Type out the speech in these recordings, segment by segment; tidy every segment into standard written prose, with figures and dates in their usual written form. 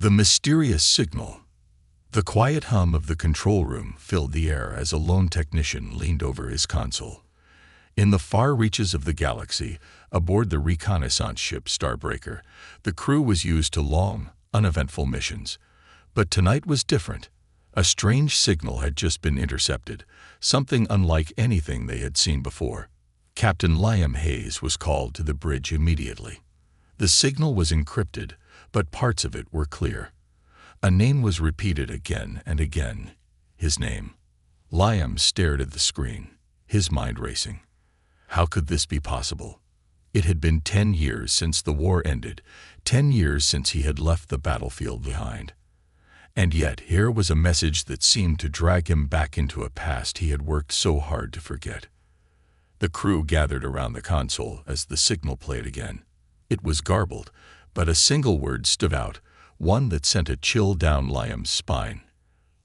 The mysterious signal. The quiet hum of the control room filled the air as a lone technician leaned over his console. In the far reaches of the galaxy, aboard the reconnaissance ship Starbreaker, the crew was used to long, uneventful missions. But tonight was different. A strange signal had just been intercepted, something unlike anything they had seen before. Captain Liam Hayes was called to the bridge immediately. The signal was encrypted, but parts of it were clear. A name was repeated again and again. His name. Liam stared at the screen, his mind racing. How could this be possible? It had been 10 years since the war ended, 10 years since he had left the battlefield behind. And yet here was a message that seemed to drag him back into a past he had worked so hard to forget. The crew gathered around the console as the signal played again. It was garbled, but a single word stood out, one that sent a chill down Liam's spine.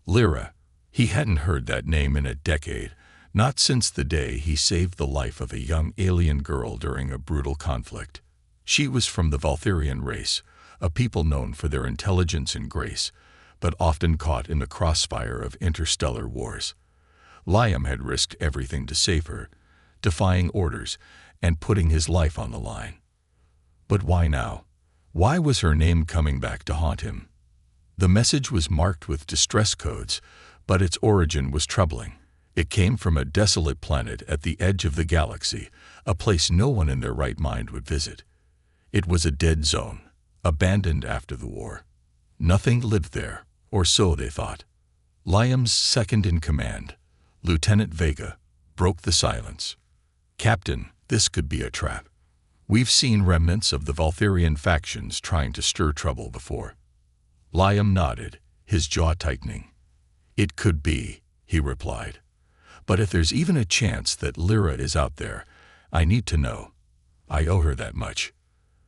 Lyra. He hadn't heard that name in a decade, not since the day he saved the life of a young alien girl during a brutal conflict. She was from the Valtherian race, a people known for their intelligence and grace, but often caught in the crossfire of interstellar wars. Liam had risked everything to save her, defying orders and putting his life on the line. But why now? Why was her name coming back to haunt him? The message was marked with distress codes, but its origin was troubling. It came from a desolate planet at the edge of the galaxy, a place no one in their right mind would visit. It was a dead zone, abandoned after the war. Nothing lived there, or so they thought. Liam's second-in-command, Lieutenant Vega, broke the silence. "Captain, this could be a trap. We've seen remnants of the Valtherian factions trying to stir trouble before." Liam nodded, his jaw tightening. "It could be," he replied. "But if there's even a chance that Lyra is out there, I need to know. I owe her that much."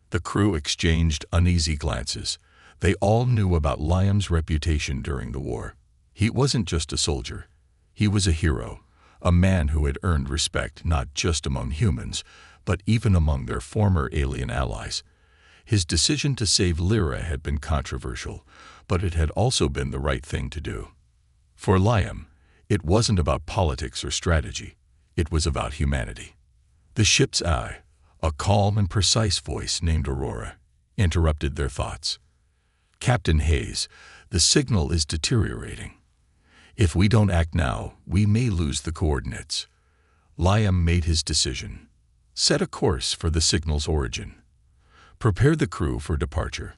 The crew exchanged uneasy glances. They all knew about Liam's reputation during the war. He wasn't just a soldier. He was a hero, a man who had earned respect not just among humans, but even among their former alien allies. His decision to save Lyra had been controversial, but it had also been the right thing to do. For Liam, it wasn't about politics or strategy. It was about humanity. The ship's eye, a calm and precise voice named Aurora, interrupted their thoughts. "Captain Hayes, the signal is deteriorating. If we don't act now, we may lose the coordinates." Liam made his decision. Set a course for the signal's origin. Prepare the crew for departure.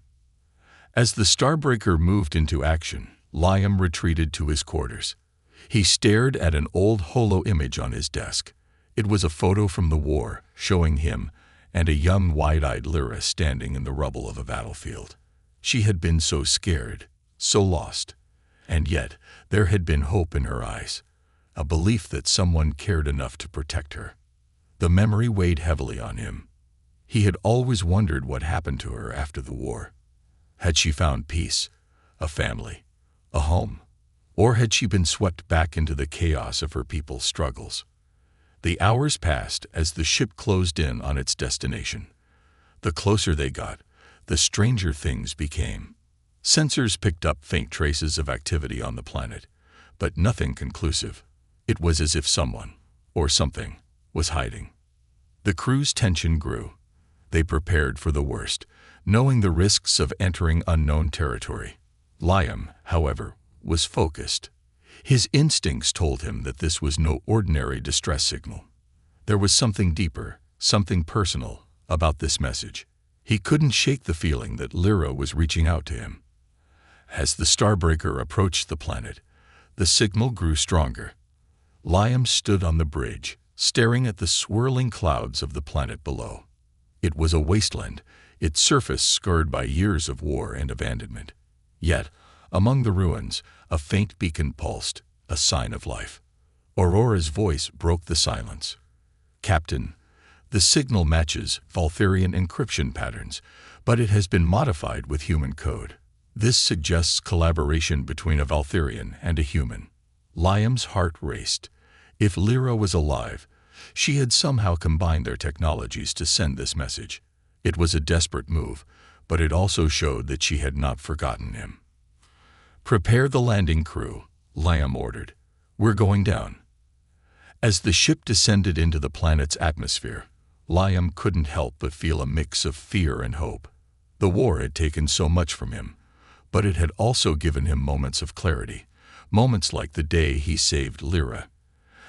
As the Starbreaker moved into action, Liam retreated to his quarters. He stared at an old holo image on his desk. It was a photo from the war, showing him and a young wide-eyed Lyra standing in the rubble of a battlefield. She had been so scared, so lost. And yet, there had been hope in her eyes, a belief that someone cared enough to protect her. The memory weighed heavily on him. He had always wondered what happened to her after the war. Had she found peace, a family, a home? Or had she been swept back into the chaos of her people's struggles? The hours passed as the ship closed in on its destination. The closer they got, the stranger things became. Sensors picked up faint traces of activity on the planet, but nothing conclusive. It was as if someone, or something, was hiding. The crew's tension grew. They prepared for the worst, knowing the risks of entering unknown territory. Liam, however, was focused. His instincts told him that this was no ordinary distress signal. There was something deeper, something personal, about this message. He couldn't shake the feeling that Lyra was reaching out to him. As the Starbreaker approached the planet, the signal grew stronger. Liam stood on the bridge, staring at the swirling clouds of the planet below. It was a wasteland, its surface scarred by years of war and abandonment. Yet, among the ruins, a faint beacon pulsed, a sign of life. Aurora's voice broke the silence. "Captain, the signal matches Valtherian encryption patterns, but it has been modified with human code. This suggests collaboration between a Valtherian and a human." Liam's heart raced. If Lyra was alive, she had somehow combined their technologies to send this message. It was a desperate move, but it also showed that she had not forgotten him. "Prepare the landing crew," Liam ordered. "We're going down." As the ship descended into the planet's atmosphere, Liam couldn't help but feel a mix of fear and hope. The war had taken so much from him, but it had also given him moments of clarity, moments like the day he saved Lyra.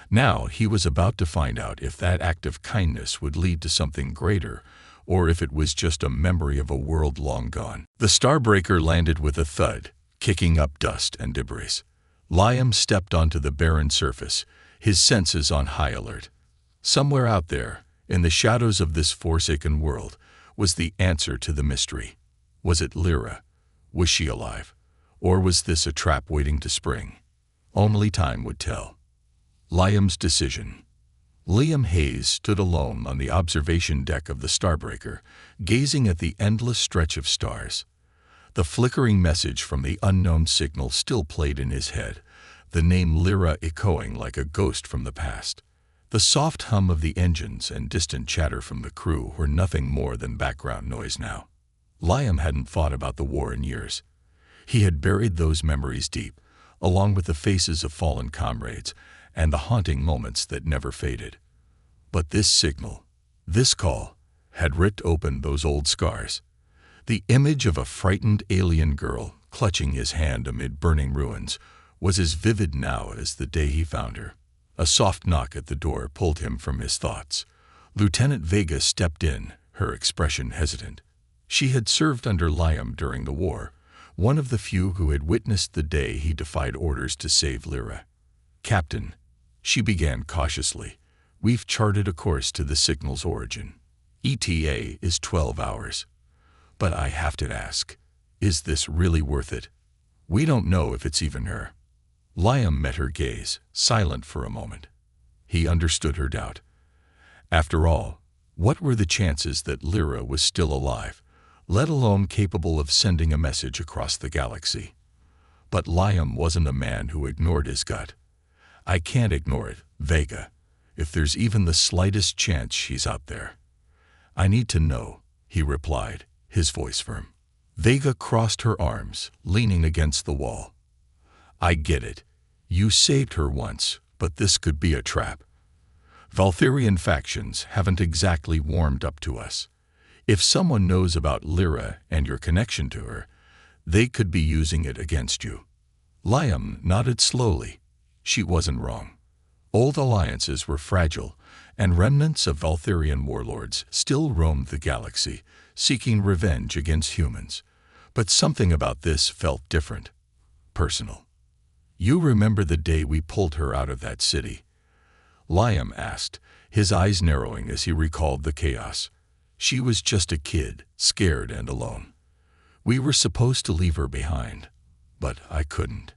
Now he was about to find out if that act of kindness would lead to something greater, or if it was just a memory of a world long gone. The Starbreaker landed with a thud, kicking up dust and debris. Liam stepped onto the barren surface, his senses on high alert. Somewhere out there, in the shadows of this forsaken world, was the answer to the mystery. Was it Lyra? Was she alive? Or was this a trap waiting to spring? Only time would tell. Liam's decision. Liam Hayes stood alone on the observation deck of the Starbreaker, gazing at the endless stretch of stars. The flickering message from the unknown signal still played in his head, the name Lyra echoing like a ghost from the past. The soft hum of the engines and distant chatter from the crew were nothing more than background noise now. Liam hadn't thought about the war in years. He had buried those memories deep, along with the faces of fallen comrades and the haunting moments that never faded. But this signal, this call, had ripped open those old scars. The image of a frightened alien girl clutching his hand amid burning ruins was as vivid now as the day he found her. A soft knock at the door pulled him from his thoughts. Lieutenant Vega stepped in, her expression hesitant. She had served under Liam during the war, one of the few who had witnessed the day he defied orders to save Lyra. "Captain," she began cautiously, "we've charted a course to the signal's origin. ETA is 12 hours. But I have to ask, is this really worth it? We don't know if it's even her." Liam met her gaze, silent for a moment. He understood her doubt. After all, what were the chances that Lyra was still alive, let alone capable of sending a message across the galaxy? But Liam wasn't a man who ignored his gut. "I can't ignore it, Vega, if there's even the slightest chance she's out there. I need to know," he replied, his voice firm. Vega crossed her arms, leaning against the wall. "I get it. You saved her once, but this could be a trap. Valtherian factions haven't exactly warmed up to us. If someone knows about Lyra and your connection to her, they could be using it against you." Liam nodded slowly. She wasn't wrong. Old alliances were fragile, and remnants of Valtherian warlords still roamed the galaxy, seeking revenge against humans. But something about this felt different, personal. "You remember the day we pulled her out of that city?" Liam asked, his eyes narrowing as he recalled the chaos. "She was just a kid, scared and alone. We were supposed to leave her behind, but I couldn't.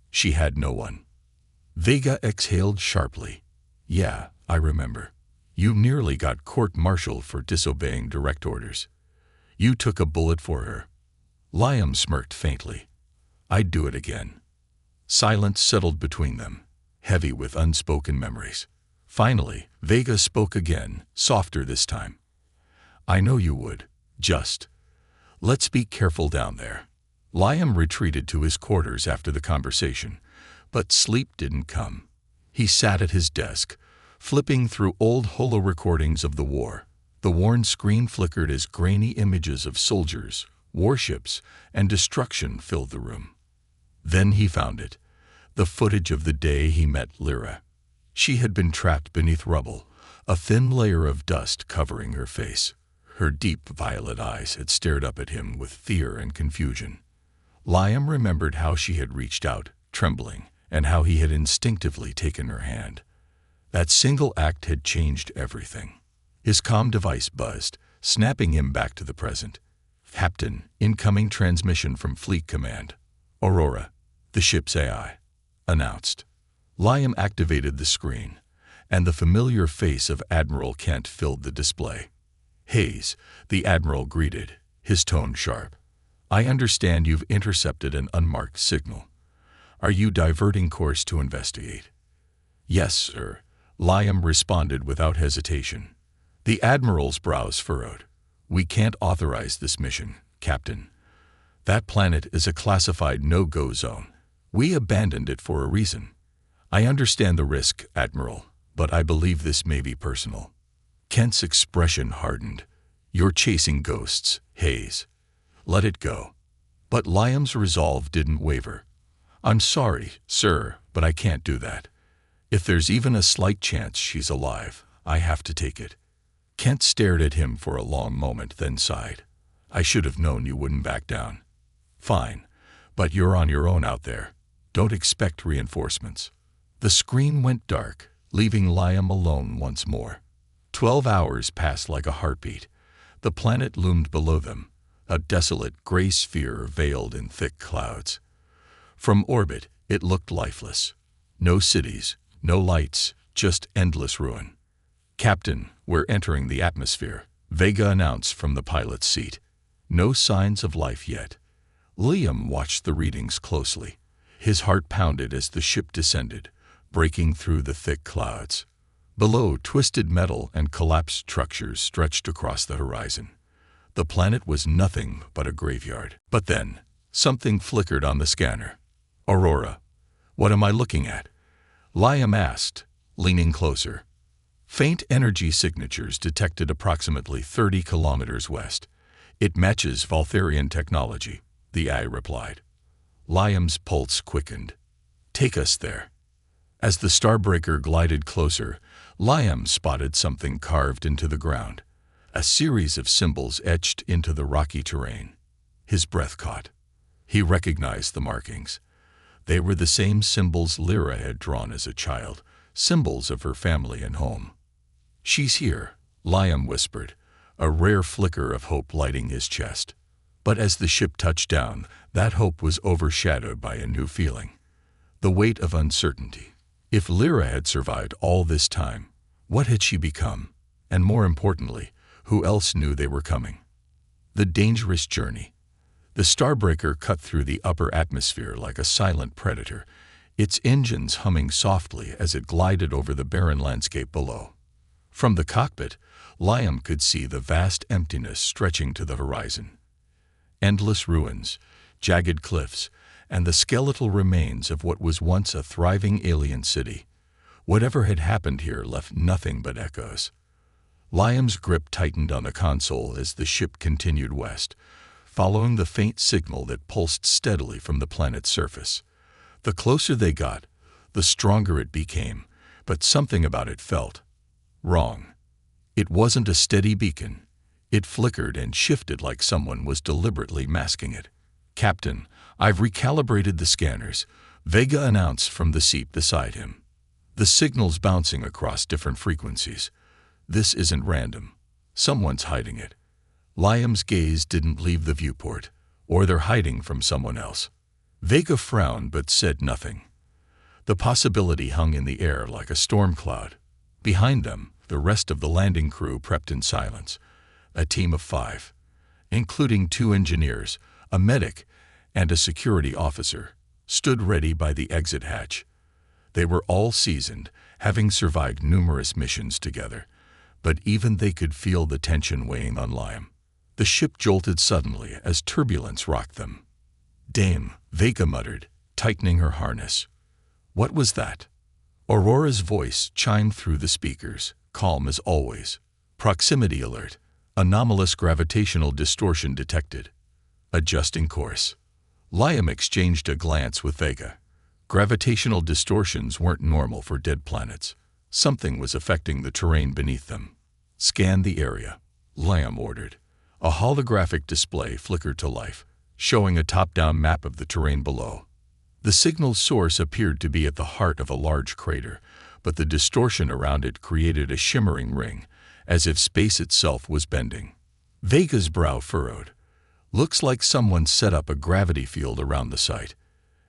She had no one." Vega exhaled sharply. "Yeah, I remember. You nearly got court-martialed for disobeying direct orders. You took a bullet for her." Liam smirked faintly. "I'd do it again." Silence settled between them, heavy with unspoken memories. Finally, Vega spoke again, softer this time. "I know you would. Just, let's be careful down there." Liam retreated to his quarters after the conversation, but sleep didn't come. He sat at his desk, flipping through old holo recordings of the war. The worn screen flickered as grainy images of soldiers, warships, and destruction filled the room. Then he found it, the footage of the day he met Lyra. She had been trapped beneath rubble, a thin layer of dust covering her face. Her deep violet eyes had stared up at him with fear and confusion. Liam remembered how she had reached out, trembling, and how he had instinctively taken her hand. That single act had changed everything. His comm device buzzed, snapping him back to the present. "Captain, incoming transmission from Fleet Command. Aurora, the ship's AI," announced. Liam activated the screen, and the familiar face of Admiral Kent filled the display. "Hayes," the Admiral greeted, his tone sharp. "I understand you've intercepted an unmarked signal. Are you diverting course to investigate?" "Yes, sir," Liam responded without hesitation. The Admiral's brows furrowed. "We can't authorize this mission. Captain. That planet is a classified no-go zone. We abandoned it for a reason. I understand the risk, Admiral, but I believe this may be personal. Kent's expression hardened. You're chasing ghosts, Hayes. Let it go. But Liam's resolve didn't waver. I'm sorry, sir, but I can't do that. If there's even a slight chance she's alive, I have to take it. Kent stared at him for a long moment, then sighed. I should have known you wouldn't back down. Fine, but you're on your own out there. Don't expect reinforcements. The screen went dark, leaving Liam alone once more. 12 hours passed like a heartbeat. The planet loomed below them, a desolate gray sphere veiled in thick clouds. From orbit, it looked lifeless. No cities, no lights, just endless ruin. Captain, we're entering the atmosphere, Vega announced from the pilot's seat. No signs of life yet. Liam watched the readings closely. His heart pounded as the ship descended, breaking through the thick clouds. Below, twisted metal and collapsed structures stretched across the horizon. The planet was nothing but a graveyard. But then, something flickered on the scanner. Aurora. What am I looking at? Liam asked, leaning closer. Faint energy signatures detected approximately 30 kilometers west. It matches Valtherian technology, the eye replied. Liam's pulse quickened. Take us there. As the Starbreaker glided closer, Liam spotted something carved into the ground, a series of symbols etched into the rocky terrain. His breath caught. He recognized the markings. They were the same symbols Lyra had drawn as a child, symbols of her family and home. She's here, Liam whispered, a rare flicker of hope lighting his chest. But as the ship touched down, that hope was overshadowed by a new feeling. The weight of uncertainty. If Lyra had survived all this time, what had she become? And more importantly, who else knew they were coming? The dangerous journey. The Starbreaker cut through the upper atmosphere like a silent predator, its engines humming softly as it glided over the barren landscape below. From the cockpit, Liam could see the vast emptiness stretching to the horizon. Endless ruins, jagged cliffs, and the skeletal remains of what was once a thriving alien city. Whatever had happened here left nothing but echoes. Liam's grip tightened on the console as the ship continued west, following the faint signal that pulsed steadily from the planet's surface. The closer they got, the stronger it became, but something about it felt wrong. It wasn't a steady beacon. It flickered and shifted like someone was deliberately masking it. Captain, I've recalibrated the scanners, Vega announced from the seat beside him. The signal's bouncing across different frequencies. This isn't random. Someone's hiding it. Liam's gaze didn't leave the viewport, or they're hiding from someone else. Vega frowned but said nothing. The possibility hung in the air like a storm cloud. Behind them, the rest of the landing crew prepped in silence. A team of 5, including 2 engineers, a medic, and a security officer, stood ready by the exit hatch. They were all seasoned, having survived numerous missions together, but even they could feel the tension weighing on Liam. The ship jolted suddenly as turbulence rocked them. Dame, Vega muttered, tightening her harness. What was that? Aurora's voice chimed through the speakers, calm as always. Proximity alert. Anomalous gravitational distortion detected. Adjusting course. Liam exchanged a glance with Vega. Gravitational distortions weren't normal for dead planets. Something was affecting the terrain beneath them. Scan the area, Liam ordered. A holographic display flickered to life, showing a top-down map of the terrain below. The signal's source appeared to be at the heart of a large crater, but the distortion around it created a shimmering ring, as if space itself was bending. Vega's brow furrowed. Looks like someone set up a gravity field around the site.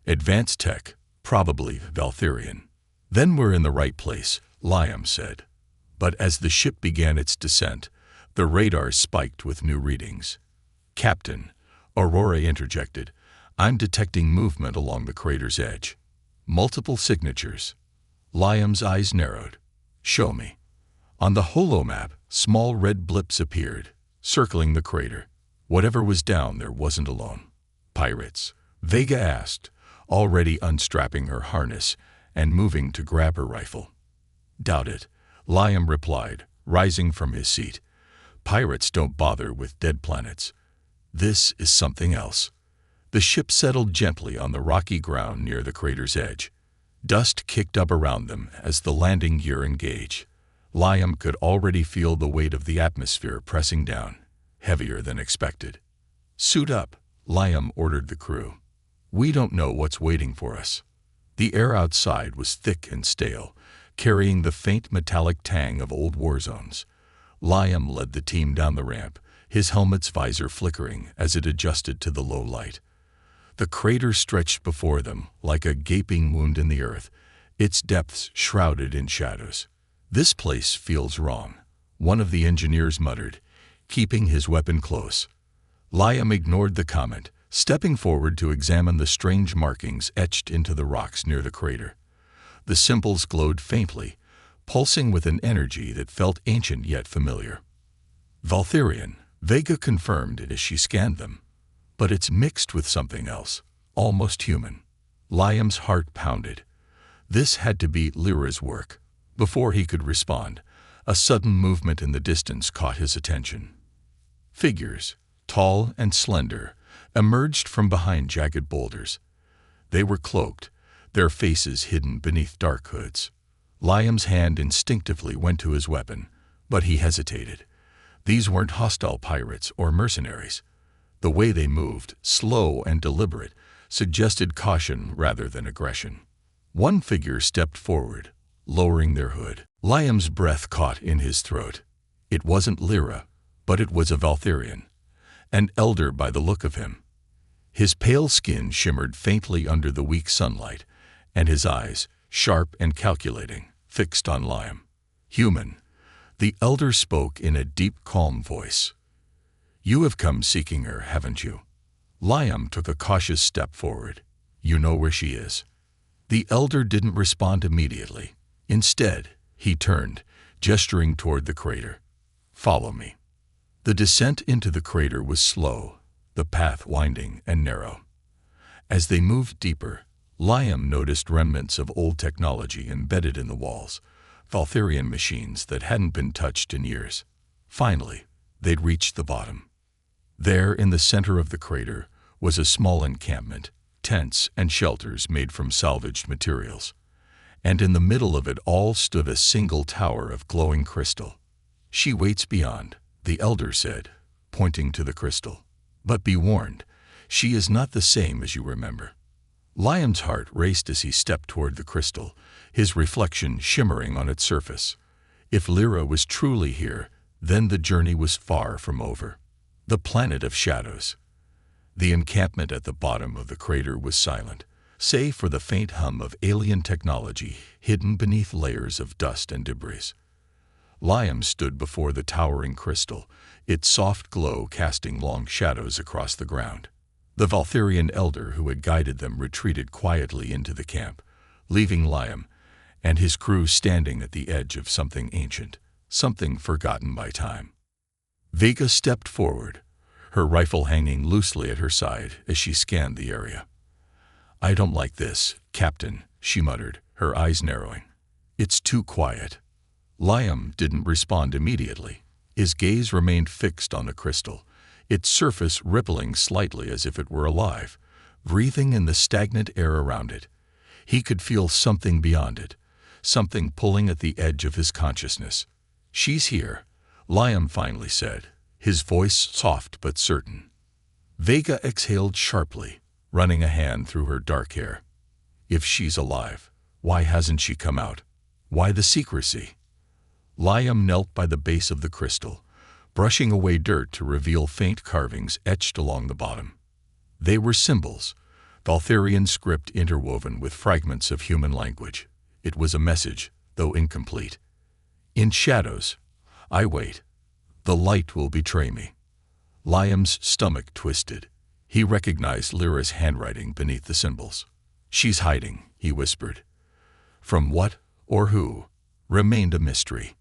Advanced tech, probably Valtherian. Then we're in the right place, Liam said. But as the ship began its descent, the radar spiked with new readings. Captain, Aurora interjected, I'm detecting movement along the crater's edge. Multiple signatures. Liam's eyes narrowed. Show me. On the holomap, small red blips appeared, circling the crater. Whatever was down there wasn't alone. Pirates? Vega asked, already unstrapping her harness and moving to grab her rifle. Doubt it, Liam replied, rising from his seat. Pirates don't bother with dead planets. This is something else. The ship settled gently on the rocky ground near the crater's edge. Dust kicked up around them as the landing gear engaged. Liam could already feel the weight of the atmosphere pressing down, heavier than expected. Suit up, Liam ordered the crew. We don't know what's waiting for us. The air outside was thick and stale, carrying the faint metallic tang of old war zones. Liam led the team down the ramp, his helmet's visor flickering as it adjusted to the low light. The crater stretched before them like a gaping wound in the earth, its depths shrouded in shadows. This place feels wrong, one of the engineers muttered, keeping his weapon close. Liam ignored the comment, stepping forward to examine the strange markings etched into the rocks near the crater. The symbols glowed faintly, pulsing with an energy that felt ancient yet familiar. Valtherian, Vega confirmed as she scanned them. But it's mixed with something else, almost human. Liam's heart pounded. This had to be Lyra's work. Before he could respond, a sudden movement in the distance caught his attention. Figures, tall and slender, emerged from behind jagged boulders. They were cloaked, their faces hidden beneath dark hoods. Liam's hand instinctively went to his weapon, but he hesitated. These weren't hostile pirates or mercenaries. The way they moved, slow and deliberate, suggested caution rather than aggression. One figure stepped forward, lowering their hood. Liam's breath caught in his throat. It wasn't Lyra, but it was a Valtherian, an elder by the look of him. His pale skin shimmered faintly under the weak sunlight, and his eyes, sharp and calculating, fixed on Liam. Human, the elder spoke in a deep, calm voice. You have come seeking her, haven't you? Liam took a cautious step forward. You know where she is. The elder didn't respond immediately. Instead, he turned, gesturing toward the crater. Follow me. The descent into the crater was slow, the path winding and narrow. As they moved deeper, Liam noticed remnants of old technology embedded in the walls, Valtherian machines that hadn't been touched in years. Finally, they'd reached the bottom. There, in the center of the crater, was a small encampment, tents and shelters made from salvaged materials. And in the middle of it all stood a single tower of glowing crystal. She waits beyond, the elder said, pointing to the crystal. But be warned, she is not the same as you remember. Liam's heart raced as he stepped toward the crystal, his reflection shimmering on its surface. If Lyra was truly here, then the journey was far from over. The planet of shadows. The encampment at the bottom of the crater was silent, save for the faint hum of alien technology hidden beneath layers of dust and debris. Liam stood before the towering crystal, its soft glow casting long shadows across the ground. The Valtherian elder who had guided them retreated quietly into the camp, leaving Liam and his crew standing at the edge of something ancient, something forgotten by time. Vega stepped forward, her rifle hanging loosely at her side as she scanned the area. I don't like this, Captain, she muttered, her eyes narrowing. It's too quiet. Liam didn't respond immediately. His gaze remained fixed on the crystal, its surface rippling slightly as if it were alive, breathing in the stagnant air around it. He could feel something beyond it, something pulling at the edge of his consciousness. She's here, Liam finally said, his voice soft but certain. Vega exhaled sharply, running a hand through her dark hair. If she's alive, why hasn't she come out? Why the secrecy? Liam knelt by the base of the crystal, brushing away dirt to reveal faint carvings etched along the bottom. They were symbols, Valtherian script interwoven with fragments of human language. It was a message, though incomplete. In shadows, I wait. The light will betray me. Liam's stomach twisted. He recognized Lyra's handwriting beneath the symbols. She's hiding, he whispered. From what or who remained a mystery.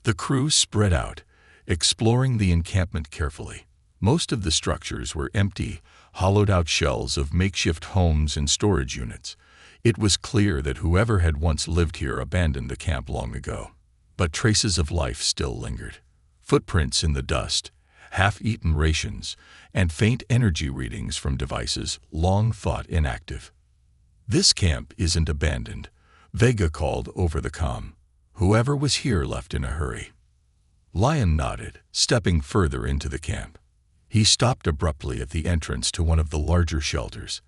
The crew spread out, exploring the encampment carefully. Most of the structures were empty, hollowed-out shells of makeshift homes and storage units. It was clear that whoever had once lived here abandoned the camp long ago. But traces of life still lingered. Footprints in the dust, half-eaten rations, and faint energy readings from devices long thought inactive. "This camp isn't abandoned," Vega called over the comm. "Whoever was here left in a hurry." Liam nodded, stepping further into the camp. He stopped abruptly at the entrance to one of the larger shelters.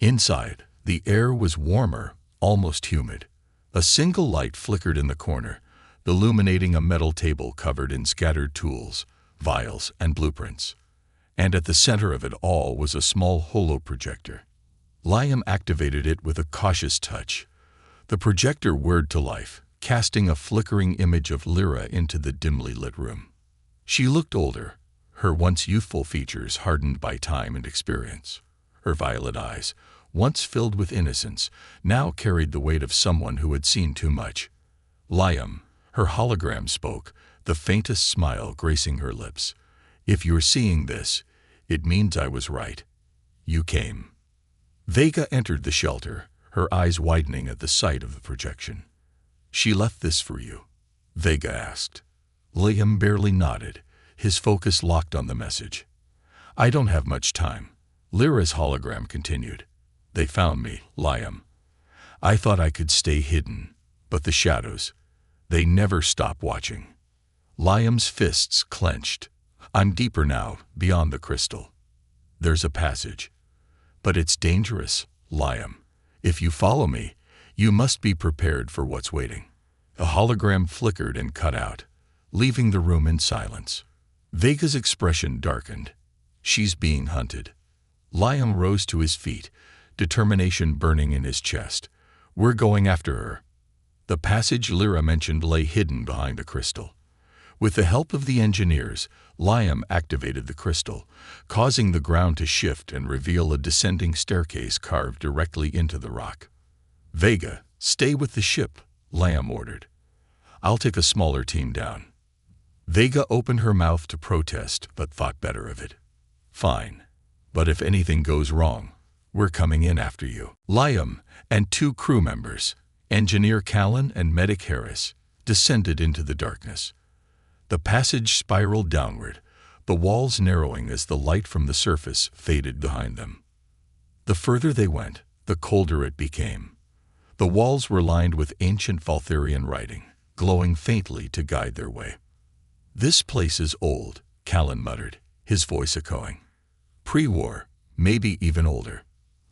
Inside, the air was warmer, almost humid. A single light flickered in the corner, illuminating a metal table covered in scattered tools, vials, and blueprints. And at the center of it all was a small holoprojector. Liam activated it with a cautious touch. The projector whirred to life, casting a flickering image of Lyra into the dimly lit room. She looked older, her once youthful features hardened by time and experience. Her violet eyes, once filled with innocence, now carried the weight of someone who had seen too much. "Liam," her hologram spoke, the faintest smile gracing her lips. "If you're seeing this, it means I was right. You came." Vega entered the shelter, her eyes widening at the sight of the projection. "She left this for you?" Vega asked. Liam barely nodded, his focus locked on the message. "I don't have much time," Lyra's hologram continued. "They found me, Liam. I thought I could stay hidden, but the shadows, they never stop watching." Liam's fists clenched. "I'm deeper now, beyond the crystal. There's a passage. But it's dangerous, Liam. If you follow me, you must be prepared for what's waiting." The hologram flickered and cut out, leaving the room in silence. Vega's expression darkened. "She's being hunted." Liam rose to his feet, determination burning in his chest. "We're going after her." The passage Lyra mentioned lay hidden behind the crystal. With the help of the engineers, Liam activated the crystal, causing the ground to shift and reveal a descending staircase carved directly into the rock. "Vega, stay with the ship," Liam ordered. "I'll take a smaller team down." Vega opened her mouth to protest, but thought better of it. "Fine. But if anything goes wrong, we're coming in after you." Liam and 2 crew members, Engineer Callan and Medic Harris, descended into the darkness. The passage spiraled downward, the walls narrowing as the light from the surface faded behind them. The further they went, the colder it became. The walls were lined with ancient Valtherian writing, glowing faintly to guide their way. "This place is old," Callan muttered, his voice echoing. "Pre-war, maybe even older."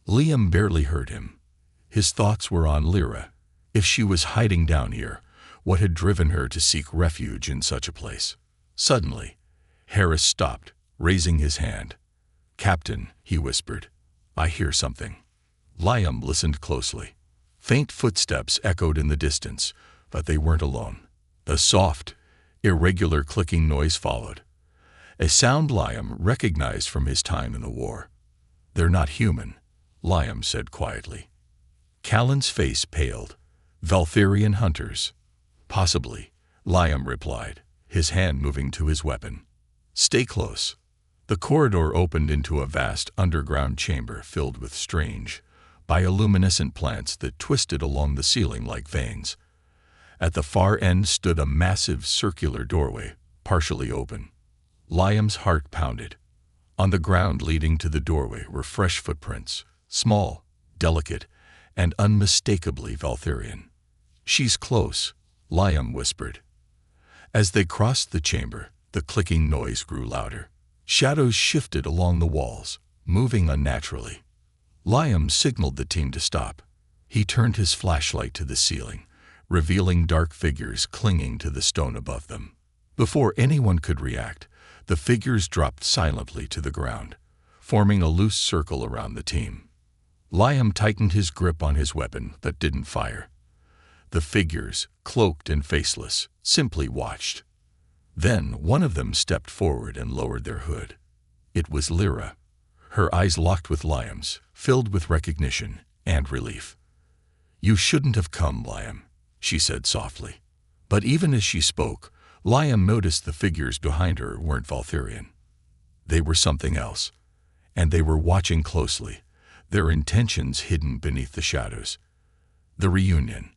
Liam barely heard him. His thoughts were on Lyra. If she was hiding down here, what had driven her to seek refuge in such a place? Suddenly, Harris stopped, raising his hand. "Captain," he whispered, "I hear something." Liam listened closely. Faint footsteps echoed in the distance, but they weren't alone. A soft, irregular clicking noise followed. A sound Liam recognized from his time in the war. "They're not human," Liam said quietly. Callan's face paled. "Valtherian hunters." "Possibly," Liam replied, his hand moving to his weapon. "Stay close." The corridor opened into a vast underground chamber filled with strange, bioluminescent plants that twisted along the ceiling like veins. At the far end stood a massive circular doorway, partially open. Liam's heart pounded. On the ground leading to the doorway were fresh footprints, small, delicate, and unmistakably Valtherian. "She's close," Liam whispered. As they crossed the chamber, the clicking noise grew louder. Shadows shifted along the walls, moving unnaturally. Liam signaled the team to stop. He turned his flashlight to the ceiling, revealing dark figures clinging to the stone above them. Before anyone could react, the figures dropped silently to the ground, forming a loose circle around the team. Liam tightened his grip on his weapon but didn't fire. The figures, cloaked and faceless, simply watched. Then one of them stepped forward and lowered their hood. It was Lyra. Her eyes locked with Liam's, filled with recognition and relief. "You shouldn't have come, Liam," she said softly. But even as she spoke, Liam noticed the figures behind her weren't Valtherian. They were something else, and they were watching closely, their intentions hidden beneath the shadows. The reunion.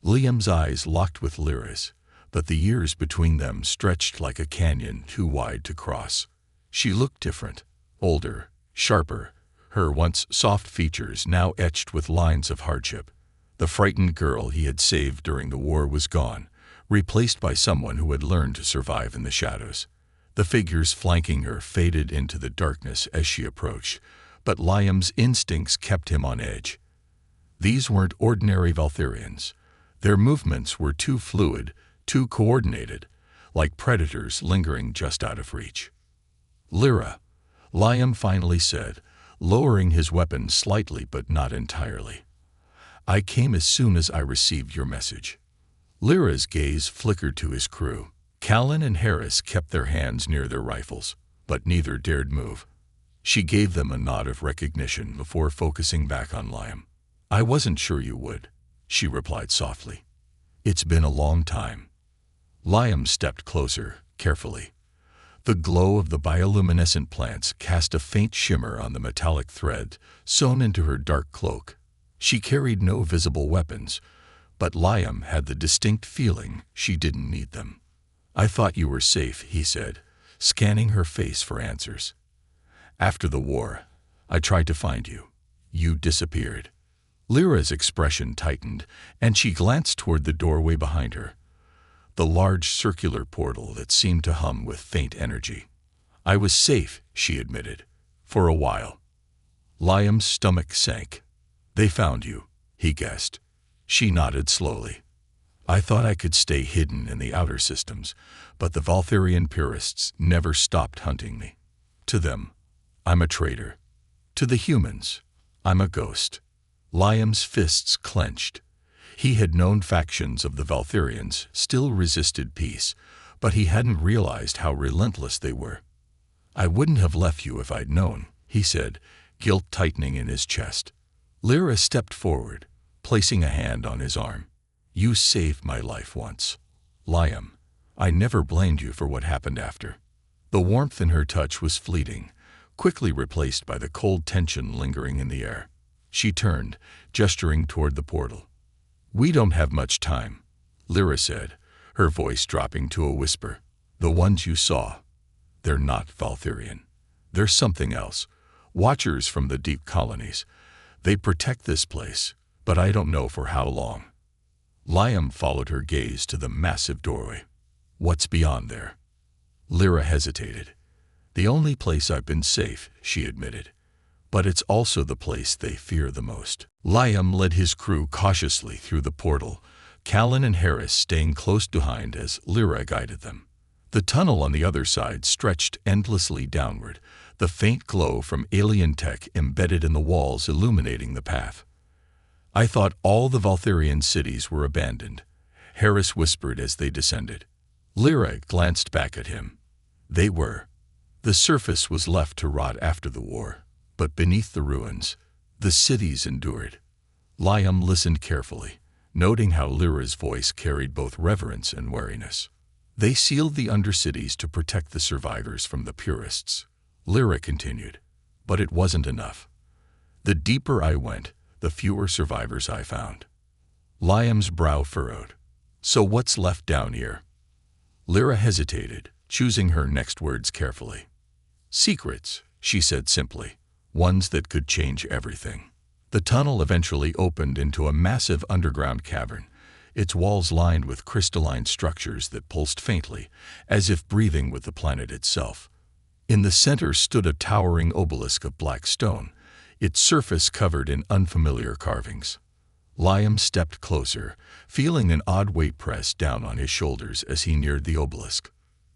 Liam's eyes locked with Lyra's, but the years between them stretched like a canyon too wide to cross. She looked different, older, sharper, her once soft features now etched with lines of hardship. The frightened girl he had saved during the war was gone, replaced by someone who had learned to survive in the shadows. The figures flanking her faded into the darkness as she approached, but Liam's instincts kept him on edge. These weren't ordinary Valtherians. Their movements were too fluid, too coordinated, like predators lingering just out of reach. "Lyra," Liam finally said, lowering his weapon slightly but not entirely. "I came as soon as I received your message." Lyra's gaze flickered to his crew. Callan and Harris kept their hands near their rifles, but neither dared move. She gave them a nod of recognition before focusing back on Liam. "I wasn't sure you would," she replied softly. "It's been a long time." Liam stepped closer, carefully. The glow of the bioluminescent plants cast a faint shimmer on the metallic thread sewn into her dark cloak. She carried no visible weapons, but Liam had the distinct feeling she didn't need them. "I thought you were safe," he said, scanning her face for answers. "After the war, I tried to find you. You disappeared." Lyra's expression tightened, and she glanced toward the doorway behind her, the large circular portal that seemed to hum with faint energy. "I was safe," she admitted, "for a while." Liam's stomach sank. "They found you," he guessed. She nodded slowly. "I thought I could stay hidden in the outer systems, but the Valtherian purists never stopped hunting me. To them, I'm a traitor. To the humans, I'm a ghost." Liam's fists clenched. He had known factions of the Valtherians still resisted peace, but he hadn't realized how relentless they were. "I wouldn't have left you if I'd known," he said, guilt tightening in his chest. Lyra stepped forward, placing a hand on his arm. "You saved my life once, Liam. I never blamed you for what happened after." The warmth in her touch was fleeting, quickly replaced by the cold tension lingering in the air. She turned, gesturing toward the portal. "We don't have much time," Lyra said, her voice dropping to a whisper. "The ones you saw, they're not Valtherian. They're something else. Watchers from the deep colonies. They protect this place, but I don't know for how long." Liam followed her gaze to the massive doorway. "What's beyond there?" Lyra hesitated. "The only place I've been safe," she admitted. "But it's also the place they fear the most." Liam led his crew cautiously through the portal, Callan and Harris staying close behind as Lyra guided them. The tunnel on the other side stretched endlessly downward, the faint glow from alien tech embedded in the walls illuminating the path. "I thought all the Valtherian cities were abandoned," Harris whispered as they descended. Lyra glanced back at him. They were. The surface was left to rot after the war, but beneath the ruins, the cities endured. Liam listened carefully, noting how Lyra's voice carried both reverence and wariness. "They sealed the undercities to protect the survivors from the purists," Lyra continued, "but it wasn't enough. The deeper I went, the fewer survivors I found." Liam's brow furrowed. "So what's left down here?" Lyra hesitated, choosing her next words carefully. "Secrets," she said simply, "ones that could change everything." The tunnel eventually opened into a massive underground cavern, its walls lined with crystalline structures that pulsed faintly, as if breathing with the planet itself. In the center stood a towering obelisk of black stone, its surface covered in unfamiliar carvings. Liam stepped closer, feeling an odd weight press down on his shoulders as he neared the obelisk.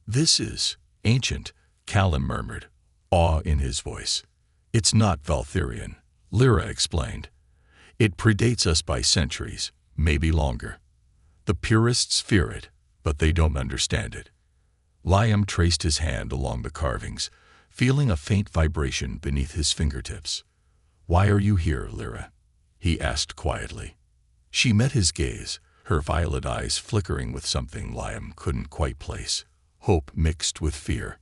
"This is ancient," Callan murmured, awe in his voice. "It's not Valtherian," Lyra explained. "It predates us by centuries, maybe longer. The purists fear it, but they don't understand it." Liam traced his hand along the carvings, feeling a faint vibration beneath his fingertips. "Why are you here, Lyra?" he asked quietly. She met his gaze, her violet eyes flickering with something Liam couldn't quite place, hope mixed with fear.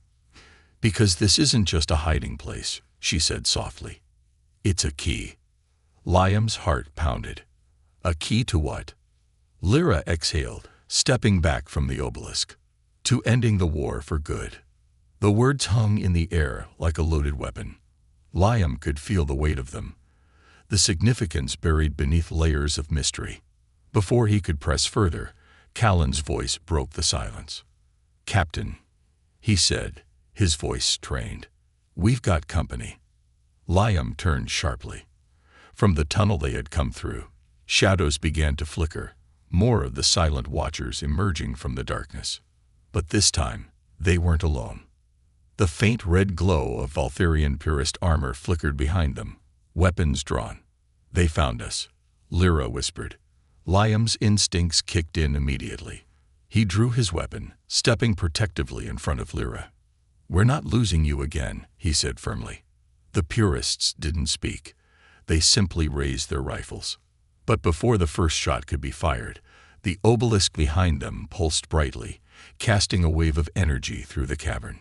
Because this isn't just a hiding place, she said softly. It's a key. Liam's heart pounded. A key to what? Lyra exhaled, stepping back from the obelisk. To ending the war for good. The words hung in the air like a loaded weapon. Liam could feel the weight of them, the significance buried beneath layers of mystery. Before he could press further, Callan's voice broke the silence. "Captain," he said, his voice strained, "we've got company." Liam turned sharply. From the tunnel they had come through, shadows began to flicker, more of the silent watchers emerging from the darkness. But this time, they weren't alone. The faint red glow of Valtherian purist armor flickered behind them, weapons drawn. "They found us," Lyra whispered. Liam's instincts kicked in immediately. He drew his weapon, stepping protectively in front of Lyra. "We're not losing you again," he said firmly. The purists didn't speak. They simply raised their rifles. But before the first shot could be fired, the obelisk behind them pulsed brightly, casting a wave of energy through the cavern.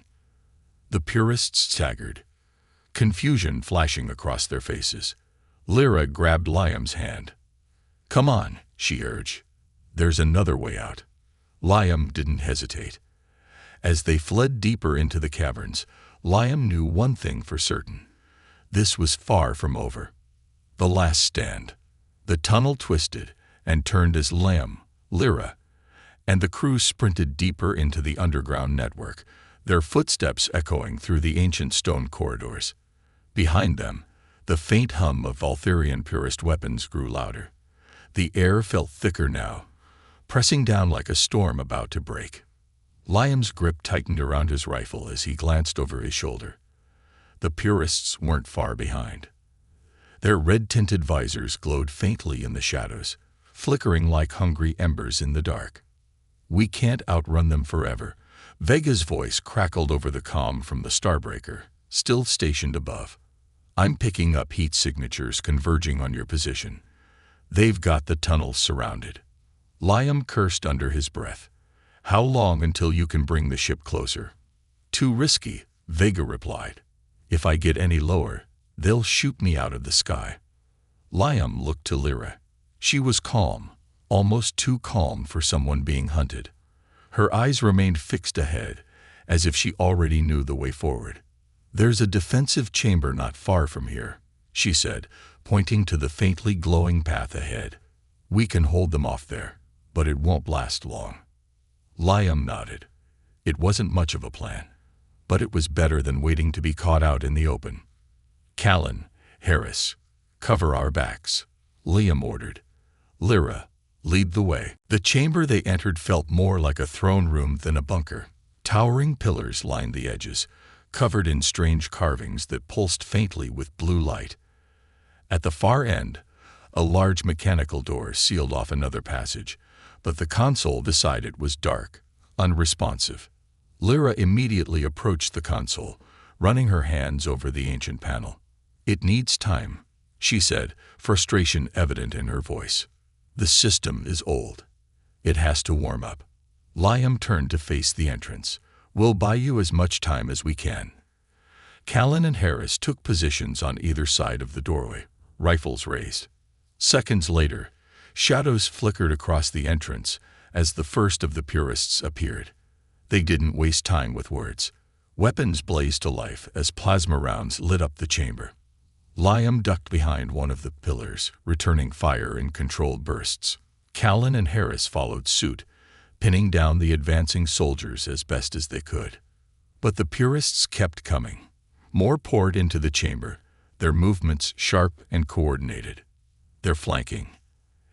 The purists staggered, confusion flashing across their faces. Lyra grabbed Liam's hand. "Come on," she urged. "There's another way out." Liam didn't hesitate. As they fled deeper into the caverns, Liam knew one thing for certain. This was far from over. The last stand. The tunnel twisted and turned as Lyra, and the crew sprinted deeper into the underground network, their footsteps echoing through the ancient stone corridors. Behind them, the faint hum of Valtherian purist weapons grew louder. The air felt thicker now, pressing down like a storm about to break. Liam's grip tightened around his rifle as he glanced over his shoulder. The purists weren't far behind. Their red-tinted visors glowed faintly in the shadows, flickering like hungry embers in the dark. "We can't outrun them forever." Vega's voice crackled over the comm from the Starbreaker, still stationed above. "I'm picking up heat signatures converging on your position. They've got the tunnels surrounded." Liam cursed under his breath. "How long until you can bring the ship closer?" "Too risky," Vega replied. "If I get any lower, they'll shoot me out of the sky." Liam looked to Lyra. She was calm, almost too calm for someone being hunted. Her eyes remained fixed ahead, as if she already knew the way forward. "There's a defensive chamber not far from here," she said, pointing to the faintly glowing path ahead. "We can hold them off there, but it won't last long." Liam nodded. It wasn't much of a plan, but it was better than waiting to be caught out in the open. "Callan, Harris, cover our backs," Liam ordered. "Lyra, lead the way." The chamber they entered felt more like a throne room than a bunker. Towering pillars lined the edges, covered in strange carvings that pulsed faintly with blue light. At the far end, a large mechanical door sealed off another passage, but the console beside it was dark, unresponsive. Lyra immediately approached the console, running her hands over the ancient panel. "It needs time," she said, frustration evident in her voice. "The system is old. It has to warm up." Liam turned to face the entrance. "We'll buy you as much time as we can." Callan and Harris took positions on either side of the doorway, rifles raised. Seconds later, shadows flickered across the entrance as the first of the purists appeared. They didn't waste time with words. Weapons blazed to life as plasma rounds lit up the chamber. Liam ducked behind one of the pillars, returning fire in controlled bursts. Callan and Harris followed suit, pinning down the advancing soldiers as best as they could. But the purists kept coming. More poured into the chamber, their movements sharp and coordinated. "They're flanking,"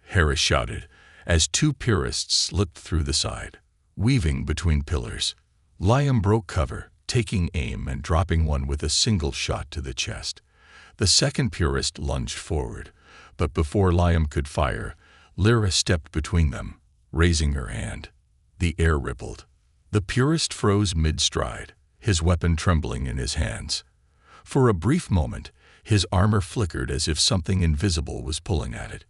Harris shouted, as two purists slipped through the side, weaving between pillars. Liam broke cover, taking aim and dropping one with a single shot to the chest. The second purist lunged forward, but before Liam could fire, Lyra stepped between them, raising her hand. The air rippled. The purist froze mid-stride, his weapon trembling in his hands. For a brief moment, his armor flickered as if something invisible was pulling at it.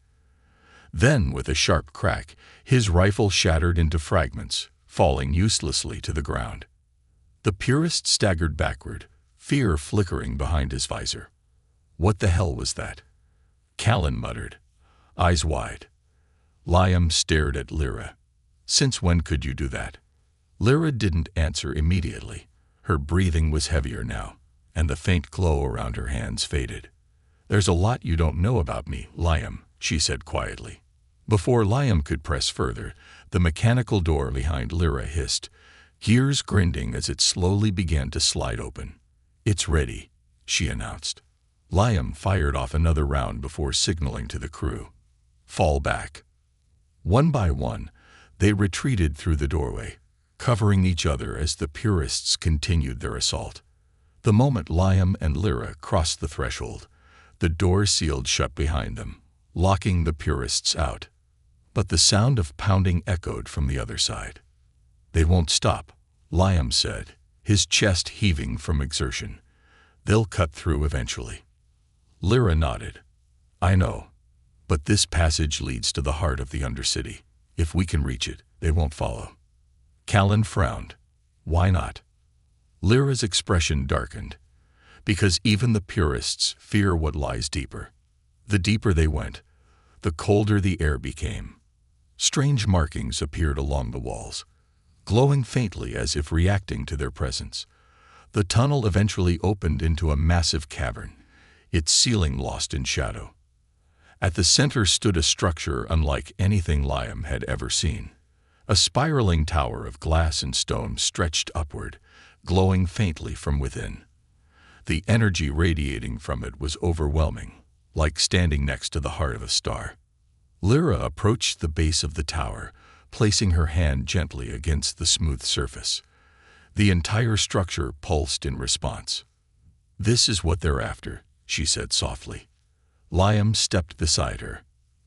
Then, with a sharp crack, his rifle shattered into fragments, falling uselessly to the ground. The purist staggered backward, fear flickering behind his visor. What the hell was that? Callan muttered, eyes wide. Liam stared at Lyra. Since when could you do that? Lyra didn't answer immediately. Her breathing was heavier now, and the faint glow around her hands faded. There's a lot you don't know about me, Liam, she said quietly. Before Liam could press further, the mechanical door behind Lyra hissed, gears grinding as it slowly began to slide open. It's ready, she announced. Liam fired off another round before signaling to the crew. Fall back. One by one, they retreated through the doorway, covering each other as the purists continued their assault. The moment Liam and Lyra crossed the threshold, the door sealed shut behind them, locking the purists out. But the sound of pounding echoed from the other side. They won't stop, Liam said, his chest heaving from exertion. They'll cut through eventually. Lyra nodded. I know. But this passage leads to the heart of the Undercity. If we can reach it, they won't follow. Callan frowned. Why not? Lyra's expression darkened. Because even the purists fear what lies deeper. The deeper they went, the colder the air became. Strange markings appeared along the walls, glowing faintly as if reacting to their presence. The tunnel eventually opened into a massive cavern, its ceiling lost in shadow. At the center stood a structure unlike anything Liam had ever seen. A spiraling tower of glass and stone stretched upward, glowing faintly from within. The energy radiating from it was overwhelming, like standing next to the heart of a star. Lyra approached the base of the tower, placing her hand gently against the smooth surface. The entire structure pulsed in response. This is what they're after, she said softly. Liam stepped beside her.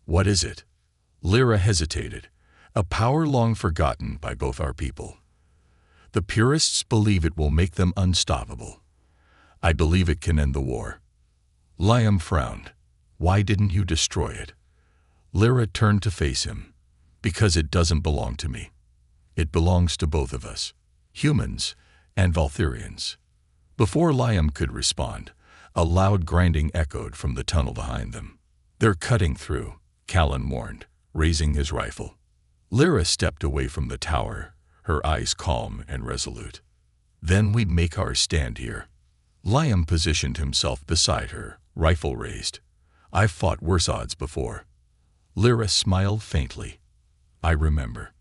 What is it? Lyra hesitated. A power long forgotten by both our people. The purists believe it will make them unstoppable. I believe it can end the war. Liam frowned. Why didn't you destroy it? Lyra turned to face him. Because it doesn't belong to me. It belongs to both of us, humans and Valtherians. Before Liam could respond, a loud grinding echoed from the tunnel behind them. They're cutting through, Callan warned, raising his rifle. Lyra stepped away from the tower, her eyes calm and resolute. Then we'd make our stand here. Liam positioned himself beside her, rifle raised. I've fought worse odds before. Lyra smiled faintly. I remember.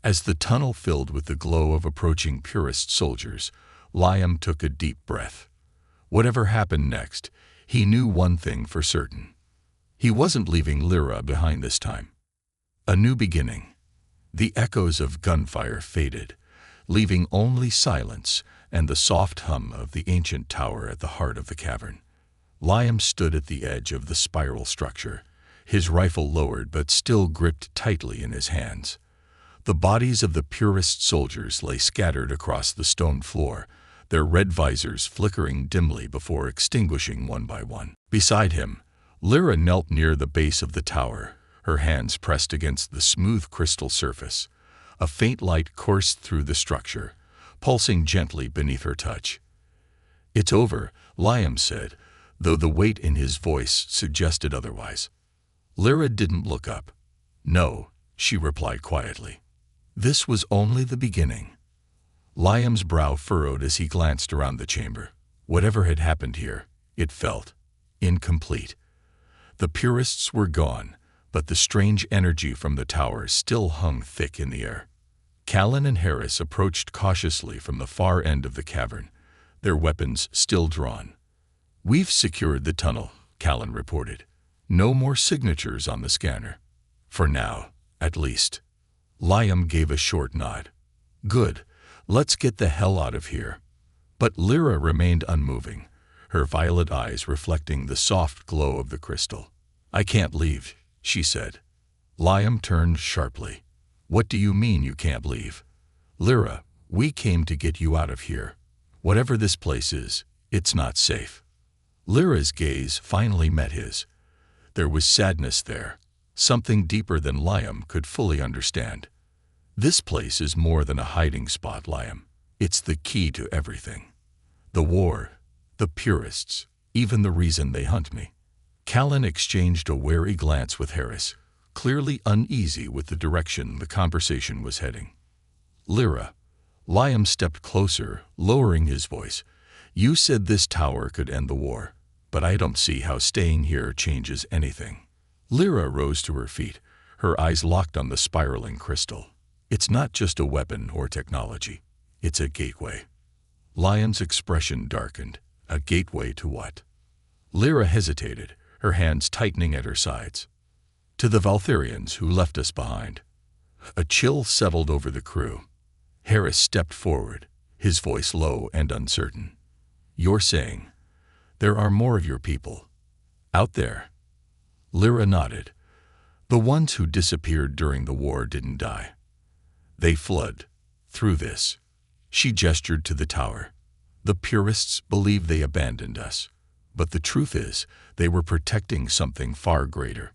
As the tunnel filled with the glow of approaching purist soldiers, Liam took a deep breath. Whatever happened next, he knew one thing for certain. He wasn't leaving Lyra behind this time. A new beginning. The echoes of gunfire faded, leaving only silence and the soft hum of the ancient tower at the heart of the cavern. Liam stood at the edge of the spiral structure, his rifle lowered but still gripped tightly in his hands. The bodies of the purist soldiers lay scattered across the stone floor, their red visors flickering dimly before extinguishing one by one. Beside him, Lyra knelt near the base of the tower, her hands pressed against the smooth crystal surface. A faint light coursed through the structure, pulsing gently beneath her touch. It's over, Liam said, though the weight in his voice suggested otherwise. Lyra didn't look up. No, she replied quietly. This was only the beginning. Liam's brow furrowed as he glanced around the chamber. Whatever had happened here, it felt incomplete. The purists were gone, but the strange energy from the tower still hung thick in the air. Callan and Harris approached cautiously from the far end of the cavern, their weapons still drawn. We've secured the tunnel, Callan reported. No more signatures on the scanner. For now, at least. Liam gave a short nod. Good. Let's get the hell out of here. But Lyra remained unmoving, her violet eyes reflecting the soft glow of the crystal. I can't leave, she said. Liam turned sharply. What do you mean you can't leave? Lyra, we came to get you out of here. Whatever this place is, it's not safe. Lyra's gaze finally met his. There was sadness there, something deeper than Liam could fully understand. This place is more than a hiding spot, Liam. It's the key to everything. The war, the purists, even the reason they hunt me." Callan exchanged a wary glance with Harris, clearly uneasy with the direction the conversation was heading. "Lyra," Liam stepped closer, lowering his voice. "You said this tower could end the war, but I don't see how staying here changes anything." Lyra rose to her feet, her eyes locked on the spiraling crystal. "It's not just a weapon or technology. It's a gateway." Liam's expression darkened. A gateway to what? Lyra hesitated, her hands tightening at her sides. "To the Valtherians who left us behind." A chill settled over the crew. Harris stepped forward, his voice low and uncertain. "You're saying there are more of your people out there?" Lyra nodded. "The ones who disappeared during the war didn't die. They fled through this." She gestured to the tower. "The purists believe they abandoned us, but the truth is they were protecting something far greater."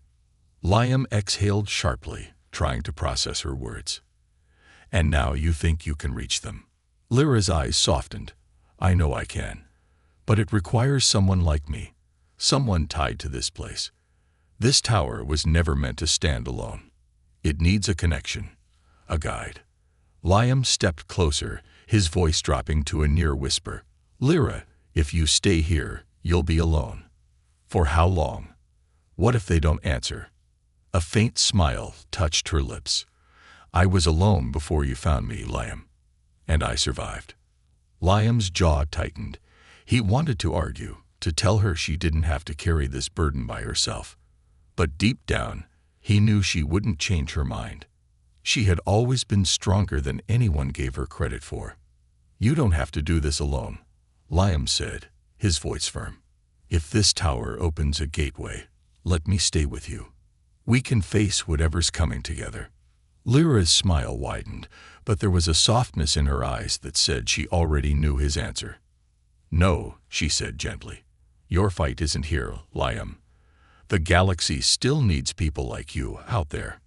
Liam exhaled sharply, trying to process her words. "And now you think you can reach them?" Lyra's eyes softened. "I know I can. But it requires someone like me, someone tied to this place. This tower was never meant to stand alone. It needs a connection, a guide." Liam stepped closer, his voice dropping to a near whisper. "Lyra, if you stay here, you'll be alone. For how long? What if they don't answer?" A faint smile touched her lips. "I was alone before you found me, Liam. And I survived." Liam's jaw tightened. He wanted to argue, to tell her she didn't have to carry this burden by herself. But deep down, he knew she wouldn't change her mind. She had always been stronger than anyone gave her credit for. "You don't have to do this alone," Liam said, his voice firm. "If this tower opens a gateway, let me stay with you. We can face whatever's coming together." Lyra's smile widened, but there was a softness in her eyes that said she already knew his answer. "No," she said gently. "Your fight isn't here, Liam. The galaxy still needs people like you out there."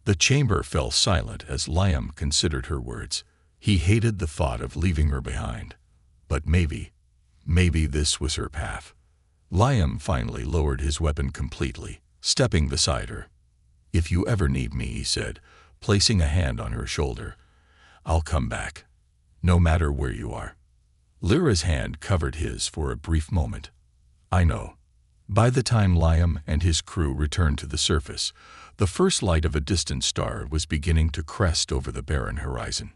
The chamber fell silent as Liam considered her words. He hated the thought of leaving her behind. But maybe this was her path. Liam finally lowered his weapon completely, stepping beside her. "If you ever need me," he said, placing a hand on her shoulder, "I'll come back, no matter where you are." Lyra's hand covered his for a brief moment. "I know." By the time Liam and his crew returned to the surface, the first light of a distant star was beginning to crest over the barren horizon.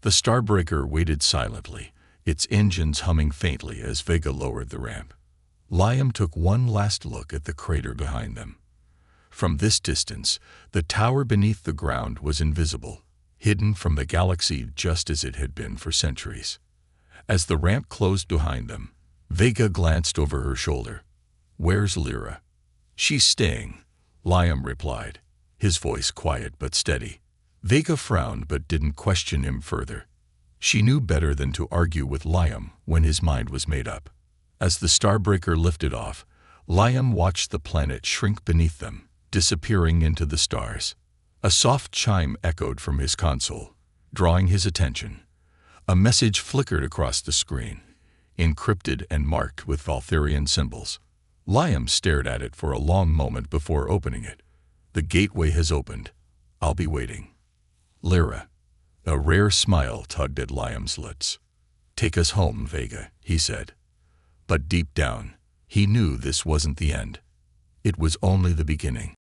The starbreaker waited silently, its engines humming faintly as Vega lowered the ramp. Liam took one last look at the crater behind them. From this distance, the tower beneath the ground was invisible, hidden from the galaxy just as it had been for centuries. As the ramp closed behind them, Vega glanced over her shoulder. "Where's Lyra?" "She's staying," Liam replied, his voice quiet but steady. Vega frowned but didn't question him further. She knew better than to argue with Liam when his mind was made up. As the starbreaker lifted off, Liam watched the planet shrink beneath them, disappearing into the stars. A soft chime echoed from his console, drawing his attention. A message flickered across the screen, encrypted and marked with Valtherian symbols. Liam stared at it for a long moment before opening it. "The gateway has opened. I'll be waiting. Lyra." A rare smile tugged at Liam's lips. "Take us home, Vega," he said. But deep down, he knew this wasn't the end. It was only the beginning.